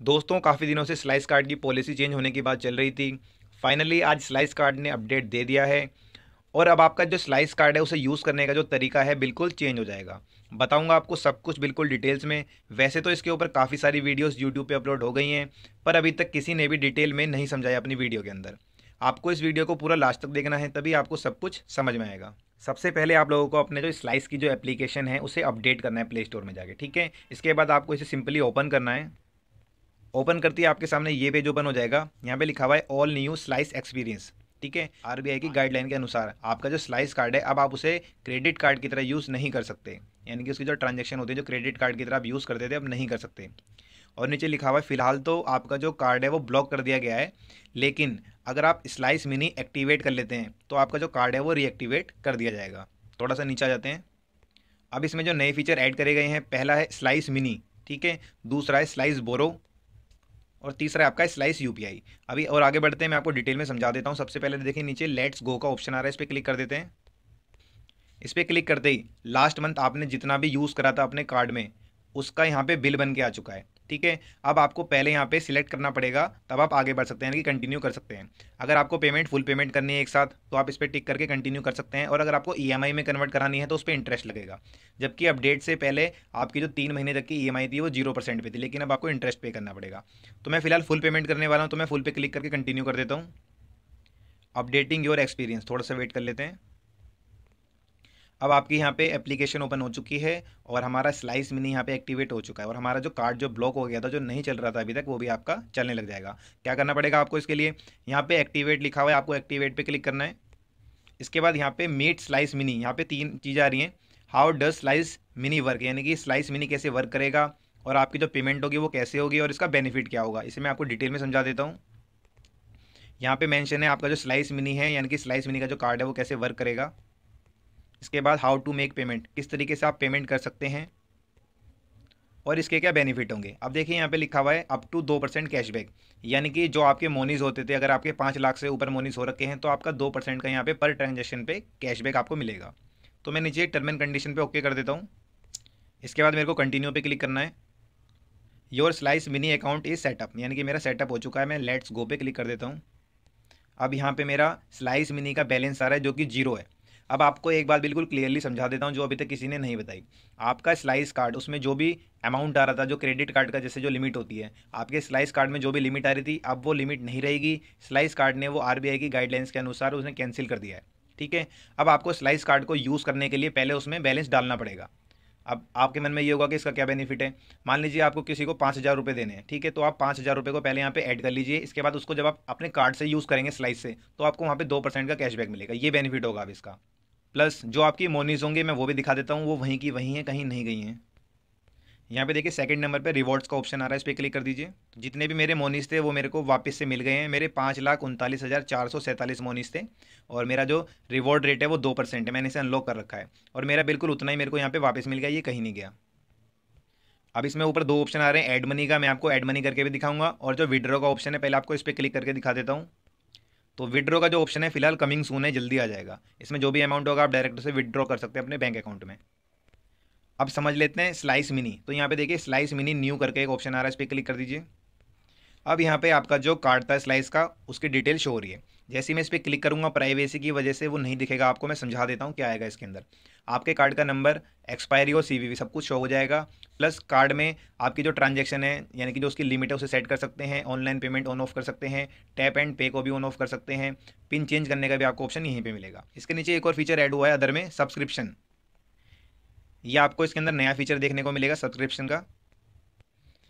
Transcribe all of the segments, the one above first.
दोस्तों काफ़ी दिनों से स्लाइस कार्ड की पॉलिसी चेंज होने की बात चल रही थी। फाइनली आज स्लाइस कार्ड ने अपडेट दे दिया है और अब आपका जो स्लाइस कार्ड है उसे यूज़ करने का जो तरीका है बिल्कुल चेंज हो जाएगा। बताऊंगा आपको सब कुछ बिल्कुल डिटेल्स में। वैसे तो इसके ऊपर काफ़ी सारी वीडियोस यूट्यूब पे अपलोड हो गई हैं, पर अभी तक किसी ने भी डिटेल में नहीं समझाया अपनी वीडियो के अंदर। आपको इस वीडियो को पूरा लास्ट तक देखना है, तभी आपको सब कुछ समझ में आएगा। सबसे पहले आप लोगों को अपने जो स्लाइस की जो एप्लीकेशन है उसे अपडेट करना है प्ले स्टोर में जाके, ठीक है। इसके बाद आपको इसे सिंपली ओपन करना है। ओपन करती है आपके सामने ये पेज ओपन हो जाएगा। यहाँ पे लिखा हुआ है ऑल न्यू स्लाइस एक्सपीरियंस, ठीक है। आरबीआई की गाइडलाइन के अनुसार आपका जो स्लाइस कार्ड है अब आप उसे क्रेडिट कार्ड की तरह यूज़ नहीं कर सकते, यानी कि उसकी जो ट्रांजेक्शन होती है जो क्रेडिट कार्ड की तरह आप यूज़ करते थे अब नहीं कर सकते। और नीचे लिखा हुआ है फिलहाल तो आपका जो कार्ड है वो ब्लॉक कर दिया गया है, लेकिन अगर आप स्लाइस मिनी एक्टिवेट कर लेते हैं तो आपका जो कार्ड है वो रीएक्टिवेट कर दिया जाएगा। थोड़ा सा नीचे आ जाते हैं। अब इसमें जो नए फीचर ऐड करे गए हैं, पहला है स्लाइस मिनी, ठीक है। दूसरा है स्लाइस बोरो और तीसरा है आपका स्लाइस यूपीआई। अभी और आगे बढ़ते हैं, मैं आपको डिटेल में समझा देता हूँ। सबसे पहले देखिए नीचे लेट्स गो का ऑप्शन आ रहा है, इस पर क्लिक कर देते हैं। इस पर क्लिक करते ही लास्ट मंथ आपने जितना भी यूज़ करा था अपने कार्ड में उसका यहाँ पे बिल बन के आ चुका है, ठीक है। अब आपको पहले यहाँ पे सिलेक्ट करना पड़ेगा, तब आप आगे बढ़ सकते हैं, यानी कि कंटिन्यू कर सकते हैं। अगर आपको पेमेंट फुल पेमेंट करनी है एक साथ तो आप इस पर टिक करके कंटिन्यू कर सकते हैं, और अगर आपको ईएमआई में कन्वर्ट करानी है तो उस पर इंटरेस्ट लगेगा। जबकि अपडेट से पहले आपकी जो 3 महीने तक की ईएमआई थी वो 0% पे थी, लेकिन अब आपको इंटरेस्ट पे करना पड़ेगा। तो मैं फिलहाल फुल पेमेंट करने वाला हूँ, तो मैं फुल पे क्लिक करके कंटिन्यू कर देता हूँ। अपडेटिंग योर एक्सपीरियंस, थोड़ा सा वेट कर लेते हैं। अब आपकी यहाँ पे एप्लीकेशन ओपन हो चुकी है और हमारा स्लाइस मिनी यहाँ पे एक्टिवेट हो चुका है, और हमारा जो कार्ड जो ब्लॉक हो गया था, जो नहीं चल रहा था अभी तक, वो भी आपका चलने लग जाएगा। क्या करना पड़ेगा आपको इसके लिए, यहाँ पे एक्टिवेट लिखा हुआ है, आपको एक्टिवेट पे क्लिक करना है। इसके बाद यहाँ पे मीट स्लाइस मिनी, यहाँ पे 3 चीज़ें आ रही हैं। How does slice mini work, यानी कि स्लाइस मिनी कैसे वर्क करेगा और आपकी जो पेमेंट होगी वो कैसे होगी और इसका बेनिफिट क्या होगा, इसे मैं आपको डिटेल में समझा देता हूँ। यहाँ पे मेंशन है आपका जो स्लाइस मिनी है, यानी कि स्लाइस मिनी का जो कार्ड है वो कैसे वर्क करेगा। इसके बाद हाउ टू मेक पेमेंट, किस तरीके से आप पेमेंट कर सकते हैं और इसके क्या बेनिफिट होंगे। अब देखिए यहाँ पे लिखा हुआ है अप टू 2% कैशबैक, यानी कि जो आपके मोनीज होते थे, अगर आपके 5 लाख से ऊपर मोनीज हो रखे हैं तो आपका 2% का यहाँ पे पर ट्रांजेक्शन पे कैशबैक आपको मिलेगा। तो मैं नीचे टर्म एंड कंडीशन पे ओके कर देता हूँ। इसके बाद मेरे को कंटिन्यू पे क्लिक करना है। Your slice mini account is setup, यानी कि मेरा सेटअप हो चुका है। मैं लेट्स गो पे क्लिक कर देता हूँ। अब यहाँ पे मेरा स्लाइस मिनी का बैलेंस आ रहा है जो कि 0 है। अब आपको एक बात बिल्कुल क्लियरली समझा देता हूँ जो अभी तक किसी ने नहीं बताई। आपका स्लाइस कार्ड, उसमें जो भी अमाउंट आ रहा था, जो क्रेडिट कार्ड का जैसे जो लिमिट होती है, आपके स्लाइस कार्ड में जो भी लिमिट आ रही थी अब वो लिमिट नहीं रहेगी। स्लाइस कार्ड ने वो आरबीआई की गाइडलाइंस के अनुसार उसने कैंसिल कर दिया है, ठीक है। अब आपको स्लाइस कार्ड को यूज़ करने के लिए पहले उसमें बैलेंस डालना पड़ेगा। अब आपके मन में ये होगा कि इसका क्या बेनिफिट है। मान लीजिए आपको किसी को 5,000 रुपये देने हैं, ठीक है, तो आप 5,000 रुपये को पहले यहाँ पे ऐड कर लीजिए। इसके बाद उसको जब आप अपने कार्ड से यूज़ करेंगे स्लाइस से, तो आपको वहाँ पे 2% का कैशबैक मिलेगा, ये बेनिफिट होगा अब इसका। प्लस जो आपकी मोनीज होंगे मैं वो भी दिखा देता हूँ, वो वहीं की वहीं हैं, कहीं नहीं गई हैं। यहाँ पे देखिए सेकंड नंबर पे रिवॉर्ड्स का ऑप्शन आ रहा है, इस पर क्लिक कर दीजिए। तो जितने भी मेरे मोनीस थे वो मेरे को वापस से मिल गए हैं। मेरे 5,39,447 मोनीस थे और मेरा जो रिवॉर्ड रेट है वो 2% है, मैंने इसे अनलॉक कर रखा है, और मेरा बिल्कुल उतना ही मेरे को यहाँ पे वापस मिल गया, ये कहीं नहीं गया। अब इसमें ऊपर 2 ऑप्शन आ रहे हैं ऐड मनी का, मैं आपको ऐड मनी करके भी दिखाऊंगा, और जो विड्रॉ का ऑप्शन है पहले आपको इस पर क्लिक करके दिखा देता हूँ। तो विड्रॉ का जो ऑप्शन है फिलहाल कमिंग सून है, जल्दी आ जाएगा। इसमें जो भी अमाउंट होगा आप डायरेक्ट उसे विड्रॉ कर सकते हैं अपने बैंक अकाउंट में। अब समझ लेते हैं स्लाइस मिनी। तो यहाँ पे देखिए स्लाइस मिनी न्यू करके एक ऑप्शन आ रहा है, इस पर क्लिक कर दीजिए। अब यहाँ पे आपका जो कार्ड था स्लाइस का उसकी डिटेल शो हो रही है। जैसे ही मैं इस पर क्लिक करूँगा प्राइवेसी की वजह से वो नहीं दिखेगा आपको, मैं समझा देता हूँ क्या आएगा इसके अंदर। आपके कार्ड का नंबर, एक्सपायरी और सीवीवी सब कुछ शो हो जाएगा। प्लस कार्ड में आपकी जो ट्रांजैक्शन है, यानी कि जो उसकी लिमिट है उसे सेट कर सकते हैं, ऑनलाइन पेमेंट ऑन ऑफ कर सकते हैं, टैप एंड पे को भी ऑन ऑफ कर सकते हैं, पिन चेंज करने का भी आपको ऑप्शन यहीं पर मिलेगा। इसके नीचे एक और फीचर ऐड हुआ है अदर में, सब्सक्रिप्शन। ये आपको इसके अंदर नया फीचर देखने को मिलेगा सब्सक्रिप्शन का।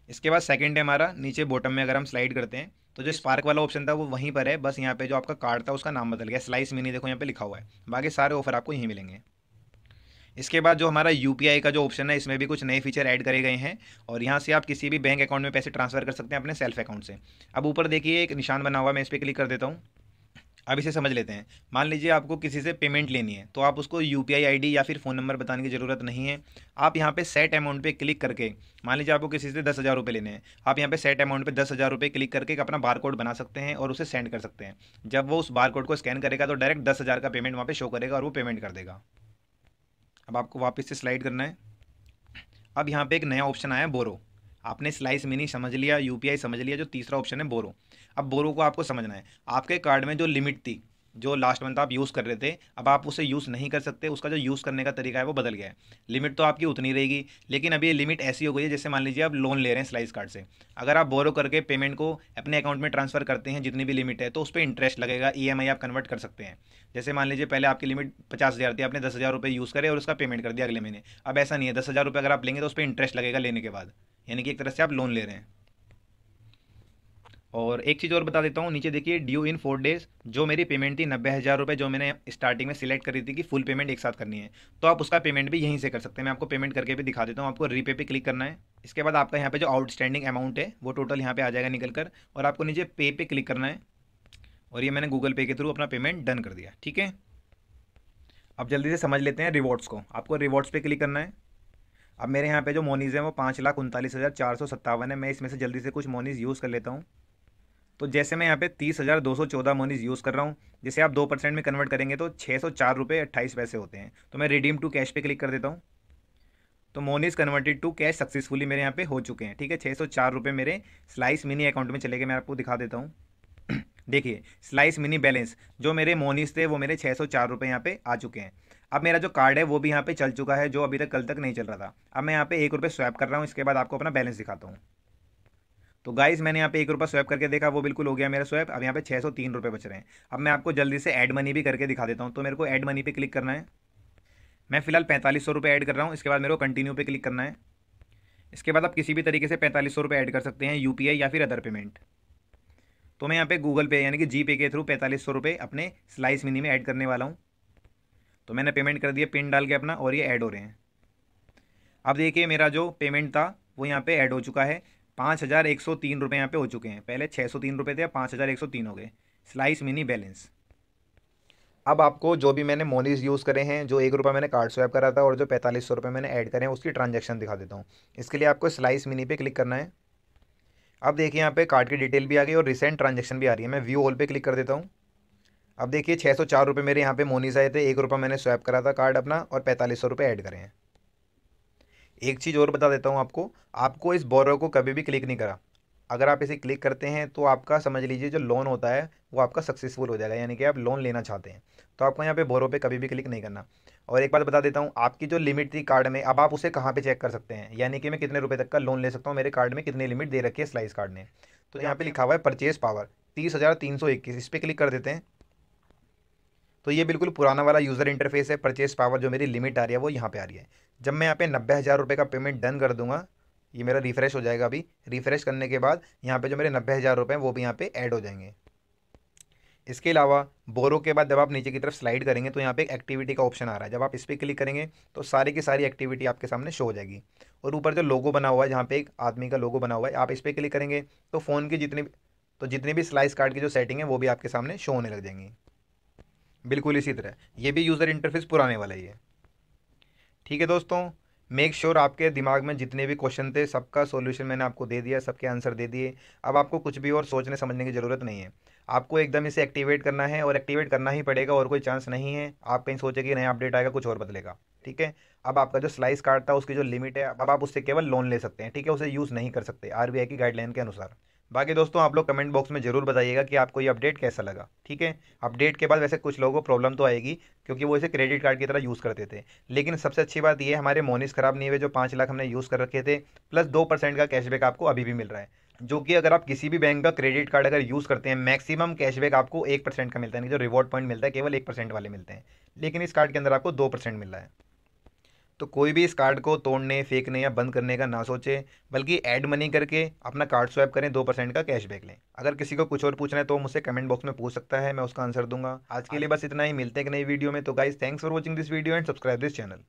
इसके बाद सेकंड है हमारा नीचे बॉटम में, अगर हम स्लाइड करते हैं तो जो स्पार्क वाला ऑप्शन था वो वहीं पर है, बस यहाँ पे जो आपका कार्ड था उसका नाम बदल गया, स्लाइस मिनी देखो यहाँ पे लिखा हुआ है। बाकी सारे ऑफर आपको यहीं मिलेंगे। इसके बाद जो हमारा यूपीआई का जो ऑप्शन है, इसमें भी कुछ नए फीचर ऐड करे गए हैं, और यहाँ से आप किसी भी बैंक अकाउंट में पैसे ट्रांसफर कर सकते हैं अपने सेल्फ अकाउंट से। अब ऊपर देखिए एक निशान बना हुआ है, मैं इस पर क्लिक कर देता हूँ। अब इसे समझ लेते हैं। मान लीजिए आपको किसी से पेमेंट लेनी है, तो आप उसको यूपीआई आईडी या फिर फ़ोन नंबर बताने की ज़रूरत नहीं है। आप यहाँ पे सेट अमाउंट पे क्लिक करके, मान लीजिए आपको किसी से 10,000 रुपये लेने हैं, आप यहाँ पे सेट अमाउंट पे 10,000 रुपये क्लिक करके एक अपना बार कोड बना सकते हैं और उसे सेंड कर सकते हैं। जब वो उस बार कोड को स्कैन करेगा तो डायरेक्ट 10,000 का पेमेंट वहाँ पे शो करेगा और वो पेमेंट कर देगा। अब आपको वापस से स्लाइड करना है। अब यहाँ पे एक नया ऑप्शन आया है बोरो। आपने स्लाइस मिनी समझ लिया, यूपीआई समझ लिया, जो तीसरा ऑप्शन है बोरो। अब बोरो को आपको समझना है। आपके कार्ड में जो लिमिट थी, जो लास्ट मंथ आप यूज़ कर रहे थे, अब आप उसे यूज़ नहीं कर सकते। उसका जो यूज़ करने का तरीका है वो बदल गया है। लिमिट तो आपकी उतनी रहेगी, लेकिन अब ये लिमिट ऐसी हो गई है, जैसे मान लीजिए आप लोन ले रहे हैं स्लाइस कार्ड से। अगर आप बोरो करके पेमेंट को अपने अकाउंट में ट्रांसफ़र करते हैं, जितनी भी लिमिट है, तो उस पर इंटरेस्ट लगेगा। ईएमआई आप कन्वर्ट कर सकते हैं। जैसे मान लीजिए पहले आपकी लिमिट 50,000 थी, आपने 10,000 रुपये यूज़ करे और उसका पेमेंट कर दिया अगले महीने। अब ऐसा नहीं है, 10,000 रुपये अगर आप लेंगे तो उस पर इंटरेस्ट लगेगा लेने के बाद, यानी कि एक तरह से आप लोन ले रहे हैं। और एक चीज़ और बता देता हूँ, नीचे देखिए ड्यू इन 4 डेज़। जो मेरी पेमेंट थी 90,000 रुपये, जो मैंने स्टार्टिंग में सिलेक्ट करी थी कि फुल पेमेंट एक साथ करनी है, तो आप उसका पेमेंट भी यहीं से कर सकते हैं। मैं आपको पेमेंट करके भी दिखा देता हूँ। आपको रीपे पे क्लिक करना है। इसके बाद आपका यहाँ पे जो आउटस्टैंडिंग अमाउंट है वो टोटल यहाँ पे आ जाएगा निकल कर, और आपको नीचे पे क्लिक करना है। और ये मैंने गूगल पे के थ्रू अपना पेमेंट डन कर दिया। ठीक है, अब जल्दी से समझ लेते हैं रिवॉर्ड्स को। आपको रिवॉर्ड्स पे क्लिक करना है। अब मेरे यहाँ पे जो मोनीज़ हैं वो 5,39,457 है। मैं इसमें से जल्दी से कुछ मोनीज़ यूज़ कर लेता हूँ। तो जैसे मैं यहाँ पे 30,214 मोनीज़ यूज़ कर रहा हूँ, जैसे आप 2% में कन्वर्ट करेंगे तो 604 रुपये 28 पैसे होते हैं। तो मैं रिडीम टू कैश पे क्लिक कर देता हूँ। तो मोनीज़ कन्वर्टेड टू कैश सक्सेसफुली मेरे यहाँ पे हो चुके हैं। ठीक है, 604 रुपये मेरे स्लाइस मिनी अकाउंट में चले गए। मैं आपको दिखा देता हूँ। देखिए स्लाइस मिनी बैलेंस, जो मेरे मोनीस थे वो मेरे 604 रुपये यहाँ पे आ चुके हैं। अब मेरा जो कार्ड है वो भी यहाँ पे चल चुका है, जो अभी तक कल तक नहीं चल रहा था। अब मैं यहाँ पे 1 रुपये स्वैप कर रहा हूँ। इसके बाद आपको अपना बैलेंस दिखाता हूँ। तो गाइस मैंने यहाँ पे 1 रुपये स्वैप करके देखा, वो बिल्कुल हो गया मेरा स्वैप। अब यहाँ पे 603 रुपये बच रहे हैं। अब मैं आपको जल्दी से ऐड मनी भी करके दिखा देता हूँ। तो मेरे को ऐड मनी पे क्लिक करना है। मैं फिलहाल 4500 रुपये ऐड कर रहा हूँ। इसके बाद मेरे को कंटिन्यू पे क्लिक करना है। इसके बाद आप किसी भी तरीके से 4500 रुपये ऐड कर सकते हैं, यूपीआई या फिर अदर पेमेंट। तो मैं यहाँ पे गूगल पे यानी कि जी पे के थ्रू 4500 रुपये अपने स्लाइस मिनी में ऐड करने वाला हूँ। तो मैंने पेमेंट कर दिया पिन डाल के अपना, और ये ऐड हो रहे हैं। अब देखिए मेरा जो पेमेंट था वो यहाँ पे ऐड हो चुका है। 5,103 रुपये यहाँ पे हो चुके हैं। पहले 603 रुपये थे, अब 5,103 हो गए। Slice mini balance. अब आपको जो भी मैंने मोनीज यूज़ करे हैं, जो 1 रुपये मैंने कार्ड स्वैप करा था और जो 4500 रुपये मैंने ऐड करे हैं, उसकी ट्रांजैक्शन दिखा देता हूँ। इसके लिए आपको स्लाइस मिनी पे क्लिक करना है। अब देखिए यहाँ पे कार्ड की डिटेल भी आ गई और रिसेंट ट्रांजैक्शन भी आ रही है। मैं व्यू ऑल पे क्लिक कर देता हूँ। अब देखिए 604 रुपये मेरे यहाँ पे मोनीज आए थे। 1 रुपये मैंने स्वैप करा था कार्ड अपना, और 4500 रुपये ऐड करे हैं। एक चीज़ और बता देता हूँ आपको, आपको इस बोरो को कभी भी क्लिक नहीं करा। अगर आप इसे क्लिक करते हैं तो आपका समझ लीजिए जो लोन होता है वो आपका सक्सेसफुल हो जाएगा, यानी कि आप लोन लेना चाहते हैं। तो आपको यहाँ पे बोरो पे कभी भी क्लिक नहीं करना। और एक बात बता देता हूँ, आपकी जो लिमिट थी कार्ड में, अब आप उसे कहाँ पे चेक कर सकते हैं, यानी कि मैं कितने रुपए तक का लोन ले सकता हूँ, मेरे कार्ड में कितनी लिमिट दे रखी है स्लाइस कार्ड ने। तो यहाँ पे लिखा हुआ है परचेज पावर 30,321। इस पर क्लिक कर देते हैं। तो ये बिल्कुल पुराना वाला यूज़र इंटरफेस है। परचेस पावर जो मेरी लिमिट आ रही है वो यहाँ पे आ रही है। जब मैं यहाँ पे 90,000 रुपये का पेमेंट डन कर दूंगा, ये मेरा रिफ्रेश हो जाएगा। अभी रिफ्रेश करने के बाद यहाँ पे जो मेरे 90,000 रुपये हैं वो भी यहाँ पे ऐड हो जाएंगे। इसके अलावा बोरो के बाद जब आप नीचे की तरफ स्लाइड करेंगे तो यहाँ पे एक एक्टिविटी का ऑप्शन आ रहा है। जब आप इस पर क्लिक करेंगे तो सारी की सारी एक्टिविटी आपके सामने शो हो जाएगी। और ऊपर जो लोगो बना हुआ है, जहाँ पे एक आदमी का लोगो बना हुआ है, आप इस पर क्लिक करेंगे तो फ़ोन की जितनी भी स्लाइस कार्ड की जो सेटिंग है वो भी आपके सामने शो होने लग जाएंगी। बिल्कुल इसी तरह ये भी यूज़र इंटरफेस पुराने वाला ही है। ठीक है दोस्तों, मेक श्योर आपके दिमाग में जितने भी क्वेश्चन थे सबका सॉल्यूशन मैंने आपको दे दिया, सबके आंसर दे दिए। अब आपको कुछ भी और सोचने समझने की ज़रूरत नहीं है। आपको एकदम इसे एक्टिवेट करना है, और एक्टिवेट करना ही पड़ेगा, और कोई चांस नहीं है आप कहीं सोचे कि नया अपडेट आएगा कुछ और बदलेगा। ठीक है, अब आपका जो स्लाइस कार्ड था उसकी जो लिमिट है, अब आप उससे केवल लोन ले सकते हैं। ठीक है, उसे यूज़ नहीं कर सकते आरबीआई की गाइडलाइन के अनुसार। बाकी दोस्तों आप लोग कमेंट बॉक्स में ज़रूर बताइएगा कि आपको ये अपडेट कैसा लगा। ठीक है, अपडेट के बाद वैसे कुछ लोगों को प्रॉब्लम तो आएगी, क्योंकि वो इसे क्रेडिट कार्ड की तरह यूज़ करते थे। लेकिन सबसे अच्छी बात ये हमारे मोनीस ख़राब नहीं हुए, जो 5 लाख हमने यूज़ कर रखे थे, प्लस 2% का कैशबैक आपको अभी भी मिल रहा है। जो कि अगर आप किसी भी बैंक का क्रेडिट कार्ड अगर यूज़ करते हैं, मैक्सिमम कैशबैक आपको 1% का मिलता है। नहीं, जो रिवॉर्ड पॉइंट मिलता है केवल 1% वाले मिलते हैं, लेकिन इस कार्ड के अंदर आपको 2% मिल रहा है। तो कोई भी इस कार्ड को तोड़ने, फेंकने या बंद करने का ना सोचे, बल्कि ऐड मनी करके अपना कार्ड स्वैप करें, 2% का कैशबैक लें। अगर किसी को कुछ और पूछना है तो मुझसे कमेंट बॉक्स में पूछ सकता है, मैं उसका आंसर दूंगा। आज के लिए बस इतना ही, मिलते हैं एक नई वीडियो में। तो guys thanks for watching this video and subscribe this channel.